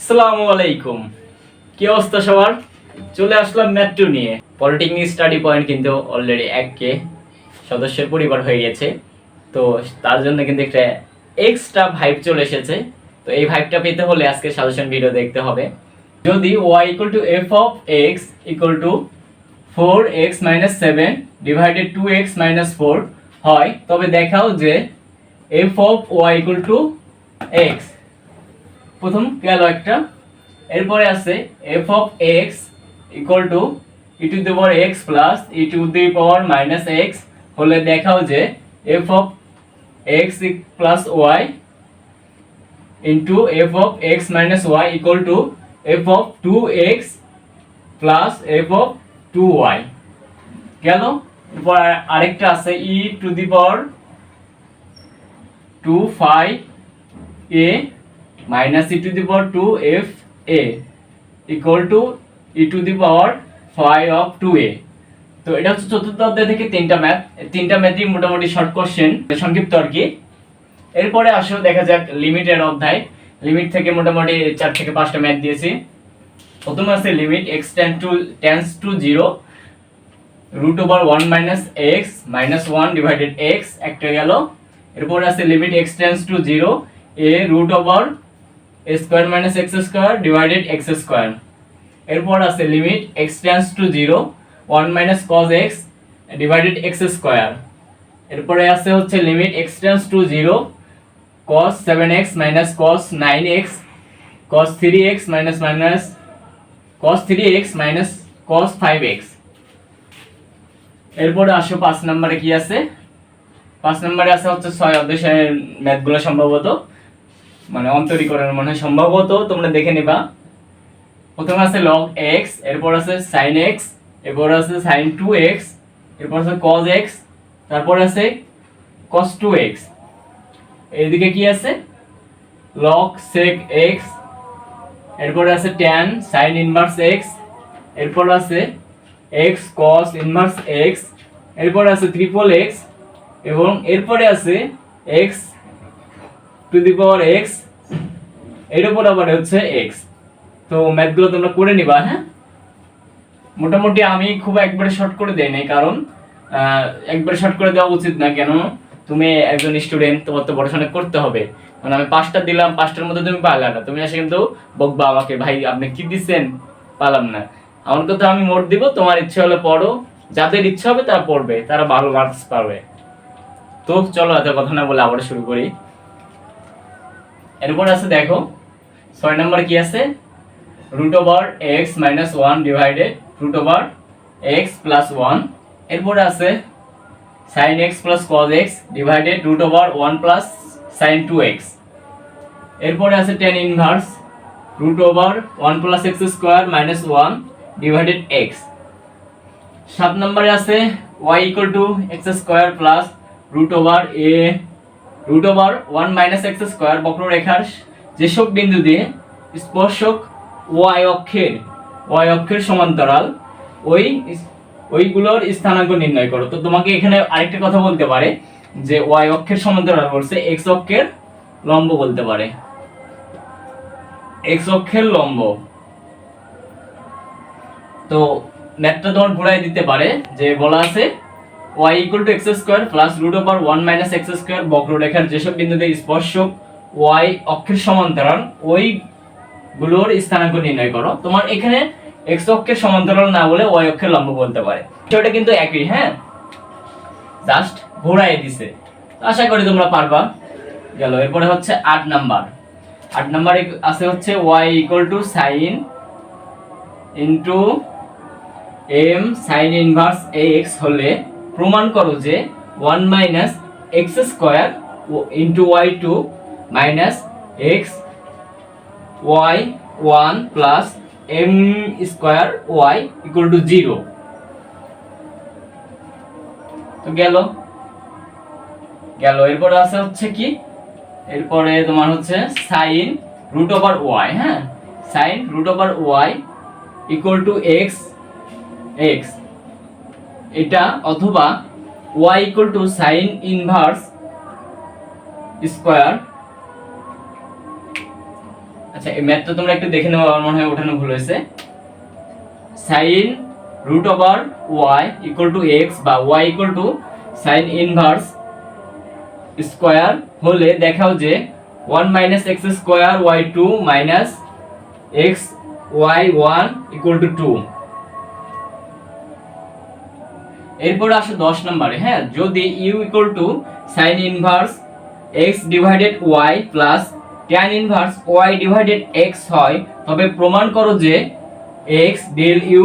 আসসালামু আলাইকুম। কি অবস্থা সবার? চলে আসলাম ম্যাথ 2 নিয়ে। পলিটেকনিক স্টাডি পয়েন্ট কিন্তু অলরেডি 1K সদস্যের পরিবার হয়ে গেছে। তো তার জন্য কিন্তু একটা এক্সট্রা ভাইব চলে এসেছে। তো এই ভাইবটা পেতে হলে আজকে সাজেশন ভিডিও দেখতে হবে। যদি y f of x equal to 4x - 7 divided 2x - 4 হয়, তবে দেখাও যে f of y equal to x। প্রথম গেল একটা। এরপরে আছে f of x equal to e to the power x plus e to the power minus x হলে দেখাও যে f of x plus y into f of x minus y equal to f of 2x plus f of 2y গেল। এরপর আরেকটা আছে e to the power 2 phi a minus e to the power 2f a equal to e to the power phi of 2a। তো এটা হচ্ছে চতুর্থ অধ্যায় থেকে তিনটা ম্যাথই মোটামুটি শর্ট কোশ্চেন, সংক্ষিপ্ত আর কি। এরপরে আসো দেখা যাক লিমিটের অধ্যায়। লিমিট থেকে মোটামুটি 4 থেকে 5টা ম্যাথ দিয়েছি। প্রথমে আছে limit x tends to 0 root over 1 minus x minus 1 divided x একটা গেল। এরপর আছে limit x tends to 0 a root over a square minus x square divided x square। এরপর আছে limit x tends to 0 1 minus cos x divided x square। এরপরে আছে হচ্ছে limit x tends to 0 cos 7x minus cos 9x cos 3x minus cos 3x minus cos 5x। এরপরে আসো 5 নম্বরে কি আছে। 5 নম্বরে আছে হচ্ছে 6 অধ্যায়ের ম্যাথগুলো, সম্ভবত মানে অন্তরীকরণ মনে হয়, সম্ভবত তোমরা দেখে নিবা। প্রথমে আছে log x, এরপর আছে sin x, এরপর আছে sin 2x, এরপর আছে cos x, তারপর আছে cos 2x। এইদিকে কি আছে log sec x, এরপর আছে tan sin inverse x, এরপর আছে x cos inverse x, এরপর আছে triple x, এবং এরপরে আছে x to the power x, এর উপর আবার হচ্ছে x। তো ম্যাথগুলো তোমরা করে নিবা। হ্যাঁ, মোটামুটি আমি খুব একবারে শর্ট করে দেই নাই, কারণ একবারে শর্ট করে দেওয়া উচিত না। কেন, তুমি একজন স্টুডেন্ট, তোমার তো পড়াশোনা করতে হবে। মানে আমি 5টা দিলাম, 5টার মধ্যে তুমি পারলা না, তুমি এসে কিন্তু বকবা আমাকে, ভাই আপনি কি দিচ্ছেন, পারলাম না। আমার কথা আমি মোট দিব, তোমার ইচ্ছে হলে পড়ো, যাদের ইচ্ছা হবে তারা পড়বে, তারা ভালো মার্কস পাবে। তো চলো এত কথা না বলে আবার শুরু করি। এরপর আছে দেখো 6 নম্বরে কি আছে root over x minus 1 divided root over x plus 1। এরপরে আছে sin x plus cos x divided root over 1 plus sin 2x। এরপরে আছে tan inverse root over 1 plus x square minus 1 divided x। 7 নম্বরে আছে y equal to x square plus root over 1 minus x square বক্ররেখার যেসব বিন্দু দিয়ে স্পর্শক y অক্ষের সমান্তরাল ওইগুলোর স্থানাঙ্ক নির্ণয় করো। তো তোমাকে এখানে আরেকটা কথা বলতে পারে যে y অক্ষের সমান্তরাল বলছে, x অক্ষের লম্ব বলতে পারে, x অক্ষের লম্ব। তো ম্যাথটা তোমার ঘুরাই দিতে পারে যে বলা আছে y equal to x square plus root over 1 minus x square বক্ররেখার যেসব বিন্দুতে স্পর্শক y অক্ষের সমান্তরাল ওইগুলোর স্থানাঙ্ক নির্ণয় করো। তোমার এখানে x অক্ষের সমান্তরাল না বলে y অক্ষের লম্ব বলতে পারে, সেটা কিন্তু একই। হ্যাঁ, জাস্ট ঘোরাই দিছে। আশা করি তোমরা পারবা। গেল। এরপরে হচ্ছে 8 নম্বরে আছে হচ্ছে y equal to sin into m sin inverse x হলে প্রমাণ করো যে 1 minus x square into y2 minus x y1 plus m square y equal to 0। তো গেল। এরপরে আছে হচ্ছে কি, এরপরে তোমার হচ্ছে sin root over y। হ্যাঁ, sin root over y equal to x এটা, অথবা y equal to sin inverse square আচ্ছা এই ম্যাথ তো তোমরা একটু দেখে নেবো, আমার মনে হয় ওঠানো ভুল হয়েছে। Sine root over y equal to x বা y equal to sine inverse square হলে দেখাও যে 1 minus x square y two minus x y one equal to 2। এরপর আসে 10 নম্বরে, হ্যাঁ, যদি u equal to sine inverse x divided y plus tan inverse y divided x হয়, তবে প্রমাণ করো যে x del u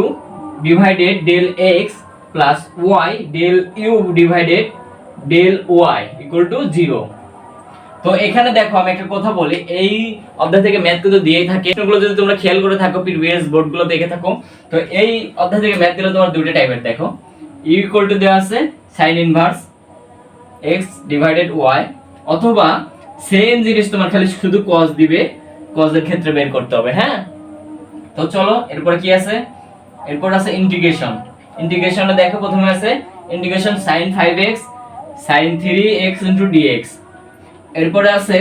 divided del x plus y del u divided del Y equal to 0। তো এখানে দেখো আমি একটা কথা বলি, এই অধ্যায় থেকে ম্যাথ কিন্তু দিয়েই থাকে, এগুলো যদি তোমরা খেয়াল করে থাকো প্রিভিয়াস বোর্ডগুলো দেখে থাকো, তো এই অধ্যায় থেকে ম্যাথ দিলে তোমার দুইটা টাইপের দেখো, ইউ ইকুয়াল টু দেওয়া আছে sine inverse x divided Y, অথবা সেম জিনিস তোমার খালি শুধু কস দিবে, কসের ক্ষেত্রে বের করতে হবে। হ্যাঁ, তো চলো এরপর কি আছে, এরপর আছে ইন্টিগ্রেশন। ইন্টিগ্রেশনে দেখো প্রথমে আছে integration sin 5x sin 3x dx, এরপরে আছে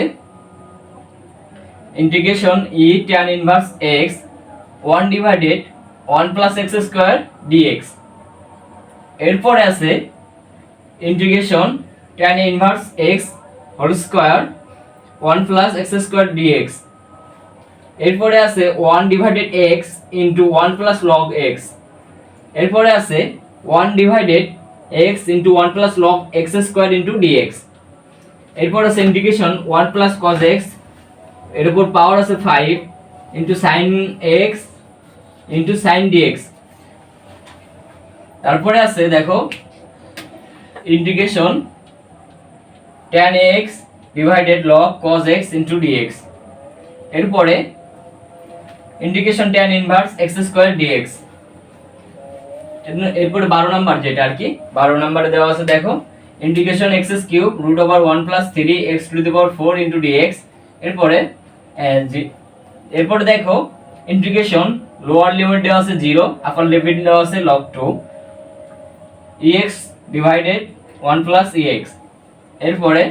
integration e tan inverse x 1 divided 1 plus x square dx, এরপরে আছে integration tan inverse x whole square 1 plus x square dx, এরপরে আছে 1 divided x into 1 plus log x, এরপরে আছে 1 divided x into 1 plus log x square into dx, এরপর আছে integration 1 plus cos x, এর উপর পাওয়ার আছে 5 into sin x into sin dx, তারপরে আছে দেখো integration tan x divided log cos x into dx, এরপরে integration tan inverse x square dx, এরপরে 12 নাম্বার যেটা আর কি 12 নম্বরে দেওয়া আছে দেখো integration x cube root over 1 plus 3 x to the power 4 into dx, এরপরে দেখো ইন্টিগ্রেশন লোয়ার লিমিট দেওয়া আছে 0, আপার লিমিট দেওয়া আছে log 2 ex divided 1 plus ex, এরপরে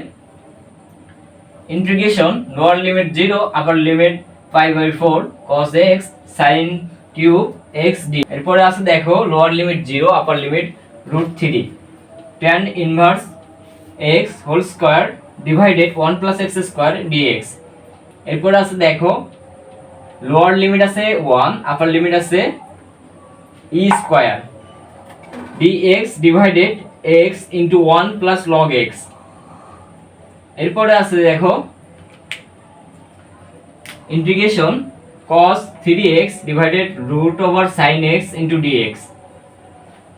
integration lower limit 0 upper limit 5/4 cos x sin cube x d, এরপরে আছে দেখো lower limit 0 upper limit √3 tan inverse x whole square divided 1 plus x square dx, এরপরে আছে দেখো lower limit আছে 1 upper limit আছে e square dx divided x into 1 plus log x, এরপরে আছে দেখো integration cos 3x divided root over sin x into dx।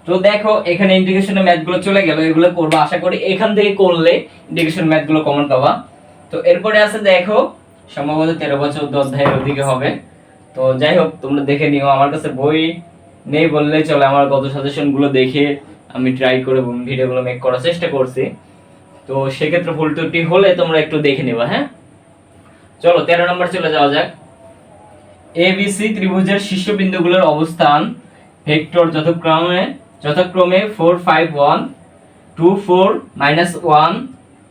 তো দেখো এখানে ইন্টিগ্রেশনের ম্যাথগুলো চলে গেল, এগুলো করব, আশা করি এখান থেকে করলে ইন্টিগ্রেশন ম্যাথগুলো কমন পাবা। তো এরপরে আছে দেখো সম্ভবত 13 বা 14 অধ্যায়ের ওদিকে হবে, তো যাই হোক তোমরা দেখে নিও, আমার কাছে বই নেই বললেই চলে, আমার গত সাজেশনগুলো দেখে আমি ট্রাই করে ভিডিওগুলো মেক করার চেষ্টা করছি, তো সেক্ষেত্রে ভুল ত্রুটি হলে তোমরা একটু দেখে নিবা। হ্যাঁ, চলো 13 নম্বর চলে যাওয়া যাক। ABC ত্রিভুজের শীর্ষবিন্দুগুলোর অবস্থান ভেক্টর যথাক্রমে 4 5 1 2 4 -1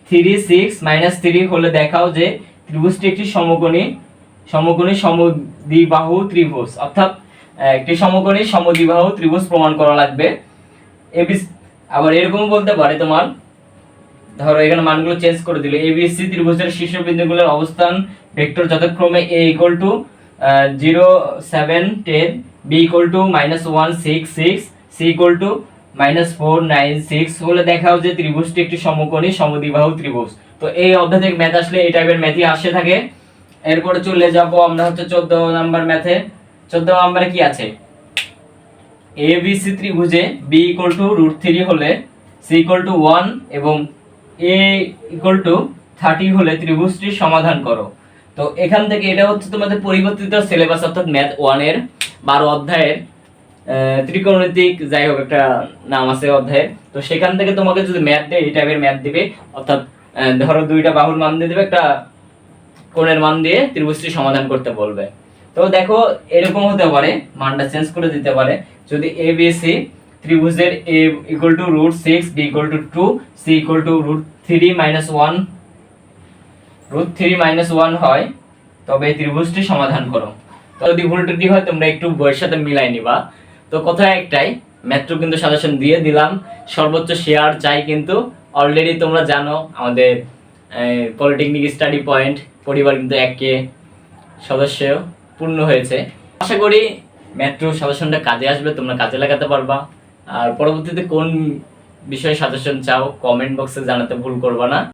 3 6 -3 হলে দেখাও যে ত্রিভুজটি একটি সমকোণী সমদ্বিবাহু ত্রিভুজ, অর্থাৎ একটি সমকোণী সমদ্বিবাহু ত্রিভুজ প্রমাণ করা লাগবে। ABC আবার এরকম বলতে পারে তোমার, ধরো এখানে মানগুলো চেঞ্জ করে দিলে ABC ত্রিভুজের শীর্ষবিন্দুগুলোর অবস্থান ভেক্টর যথাক্রমে A = 0 7 10 B = -1 6 6 C = -4 9 6 হলে দেখাও যে ত্রিভুজটি একটি সমকোণী সমদ্বিবাহু ত্রিভুজ। তো এই অধ্যায় থেকে ম্যাথ আসলে এই টাইপের ম্যাথই আসে থাকে। এরপরে চলে যাব আমরা হচ্ছে 14 নাম্বার ম্যাথে। 14 নম্বরে কি আছে, ABC ত্রিভুজে B = √3 হলে C = 1 এবং A = 30 হলে ত্রিভুজটির সমাধান করো। তো এখান থেকে এটা হচ্ছে তোমাদের পরিবর্তিত সিলেবাস, অর্থাৎ ম্যাথ 1 এর 12 অধ্যায়ের ত্রিকোণমিতিক যাই হোক একটা নাম আছে অধ্যায়ের। তো সেখান থেকে তোমাকে যদি ম্যাথ দেয় এই টাইপের ম্যাথ দিবে, অর্থাৎ ধরো দুইটা বাহুর মান দিয়ে দেবে, একটা কোণের মান দিয়ে ত্রিভুজটি সমাধান করতে বলবে। তো দেখো এরকম হতে পারে, মানটা চেঞ্জ করে দিতে পারে। যদি ABC ত্রিভুজের A = √6 B = 2 C = √3 - 1 হয়, তো তবে এই ত্রিভুজটি সমাধান করো। তো যদি ভুল ত্রুটি হয় তোমরা একটু বইয়ের সাথে মিলাই নিবা। তো কথা একটাই, ম্যাথ্রু কিন্তু সাজেশন দিয়ে দিলাম, সর্বোচ্চ শেয়ার চাই। কিন্তু অলরেডি তোমরা জানো আমাদের পলিটেকনিক স্টাডি পয়েন্ট পরিবার কিন্তু 1K সদস্য পূর্ণ হয়েছে। আশা করি ম্যাথ্রু সাজেশনটা কাজে আসবে, তোমরা কাজে লাগাতে পারবা। আর পরবর্তীতে কোন বিষয়ে সাজেশন চাও কমেন্ট বক্সে জানাতে ভুল করবা না।